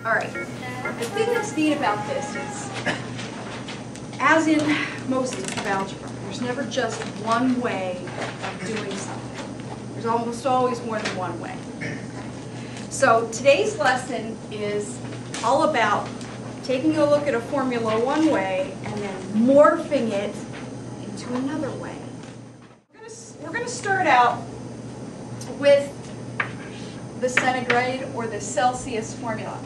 All right, the thing that's neat about this is, as in most of algebra, there's never just one way of doing something. There's almost always more than one way. Okay? So today's lesson is all about taking a look at a formula one way and then morphing it into another way. We're going to start out with the centigrade or the Celsius formula.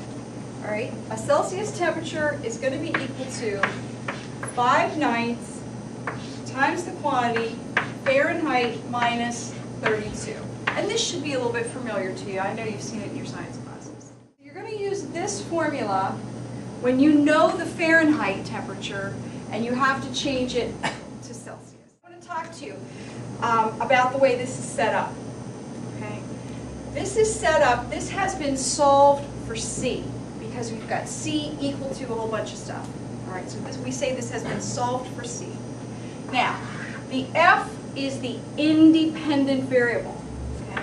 All right, a Celsius temperature is going to be equal to 5/9 times the quantity Fahrenheit minus 32. And this should be a little bit familiar to you. I know you've seen it in your science classes. You're going to use this formula when you know the Fahrenheit temperature and you have to change it to Celsius. I want to talk to you about the way this is set up. Okay, this is set up. This has been solved for C, because we've got C equal to a whole bunch of stuff. All right, so we say this has been solved for C. Now, the F is the independent variable. Okay?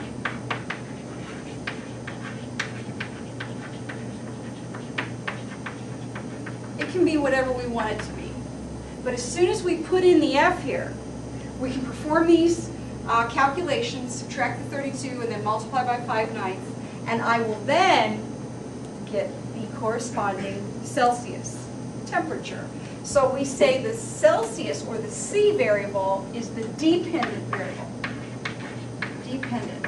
It can be whatever we want it to be. But as soon as we put in the F here, we can perform these calculations, subtract the 32, and then multiply by 5/9, and I will then get the corresponding Celsius temperature. So we say the Celsius, or the C variable, is the dependent variable. Dependent.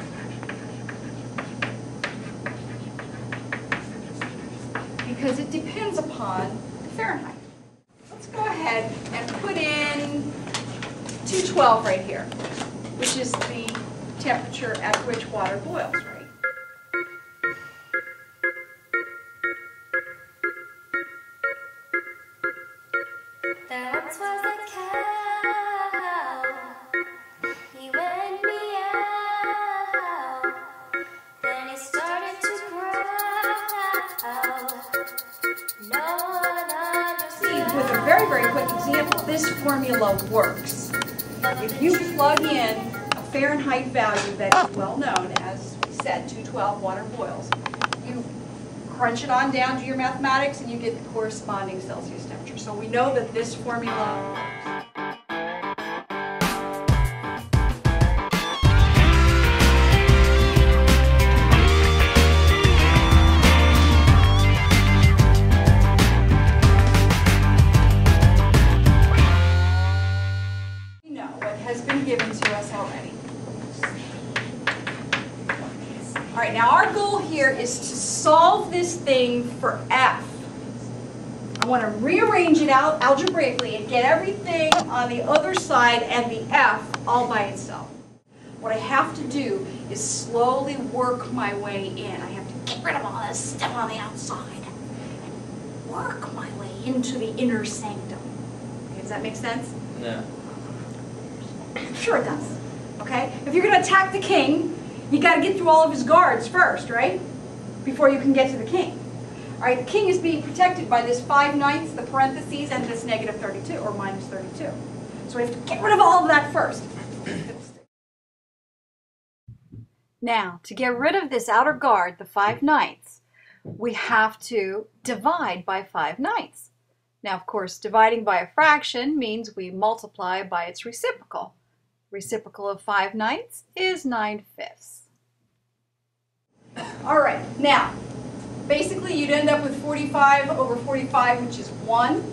Because it depends upon Fahrenheit. Let's go ahead and put in 212 right here, which is the temperature at which water boils, right? Once was a cow, he went meow, then he started to growl, no one understood. With a very, very quick example, this formula works. If you plug in a Fahrenheit value that is well known, as we said, 212 water boils, you crunch it on down to your mathematics and you get the corresponding Celsius temperature. So we know that this formula works. We know what has been given to us already. All right, now our goal here is to solve this thing for F. I want to rearrange it out algebraically and get everything on the other side and the F all by itself. What I have to do is slowly work my way in. I have to get rid of all this stuff on the outside and work my way into the inner sanctum. Okay, does that make sense? No. Sure it does. Okay? If you're going to attack the king, you got to get through all of his guards first, right? Before you can get to the king. All right, the king is being protected by this 5/9, the parentheses, and this negative 32, or minus 32. So we have to get rid of all of that first. Now, to get rid of this outer guard, the 5/9, we have to divide by 5/9. Now, of course, dividing by a fraction means we multiply by its reciprocal. Reciprocal of 5/9 is 9/5. All right, now, basically you'd end up with 45 over 45, which is 1.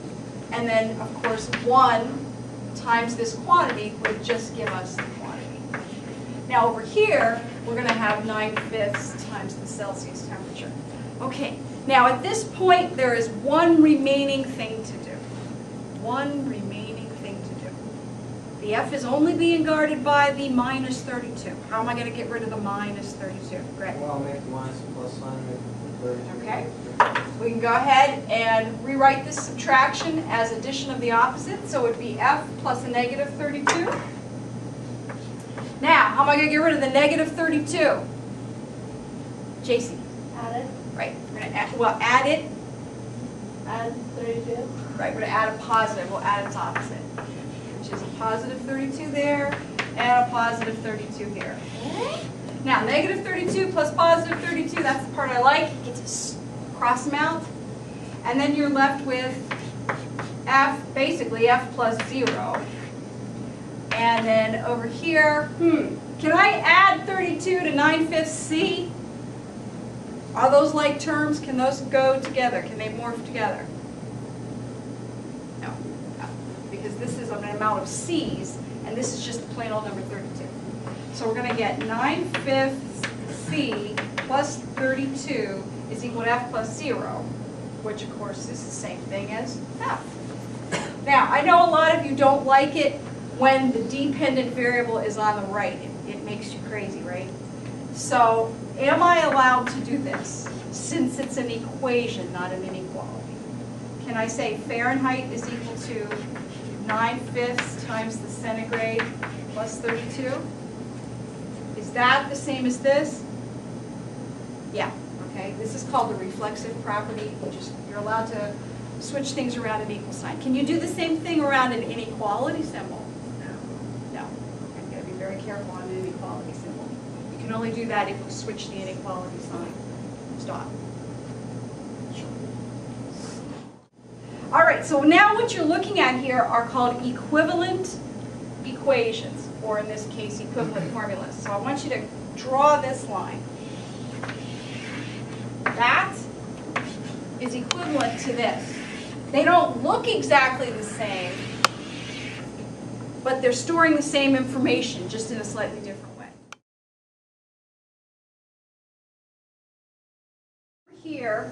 And then, of course, 1 times this quantity would just give us the quantity. Now, over here, we're going to have 9/5 times the Celsius temperature. Okay, now at this point, there is one remaining thing to do. One remaining thing to do. The F is only being guarded by the minus 32. How am I going to get rid of the minus 32? Greg? Well, make the minus a plus sign, make the 32. Okay. We can go ahead and rewrite this subtraction as addition of the opposite. So it would be F plus a negative 32. Now, how am I going to get rid of the negative 32? JC. Add it. Right. We're going to add, well, add it. Add 32. Right. We're going to add a positive. We'll add its opposite, which is a positive 32 there and a positive 32 here. Okay. Now, negative 32 plus positive 32, that's the part I like. It gets us cross them out. And then you're left with F, basically F plus 0. And then over here, can I add 32 to 9/5 C? Are those like terms? Can those go together? Can they morph together? No, because this is an amount of C's, and this is just the plain old number 32. So we're going to get 9/5 C plus 32 is equal to F plus 0, which of course is the same thing as F. Now, I know a lot of you don't like it when the dependent variable is on the right. It makes you crazy, right? So, am I allowed to do this since it's an equation, not an inequality? Can I say Fahrenheit is equal to 9/5 times the centigrade plus 32? Is that the same as this? Yeah, okay. This is called the reflexive property. You're allowed to switch things around an equal sign. Can you do the same thing around an inequality symbol? No. I've got to be very careful on an inequality symbol. You can only do that if you switch the inequality sign. Stop. All right, so now what you're looking at here are called equivalent equations, or in this case, equivalent formulas. So I want you to draw this line. That is equivalent to this. They don't look exactly the same, but they're storing the same information, just in a slightly different way. Here,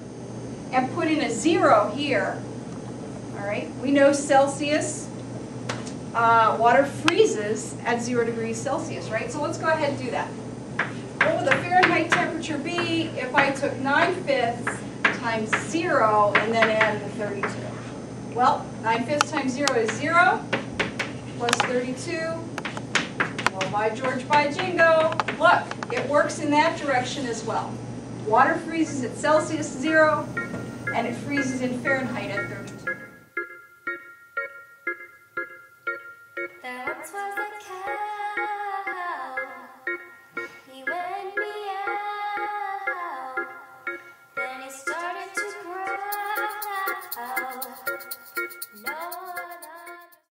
and put in a 0 here, all right? We know Celsius, water freezes at 0 degrees Celsius, right? So let's go ahead and do that. What would the Fahrenheit temperature be if I took 9/5 times 0 and then added the 32? Well, 9/5 times 0 is 0, plus 32. Well, by George, by Jingo. Look, it works in that direction as well. Water freezes at Celsius 0, and it freezes in Fahrenheit at 32.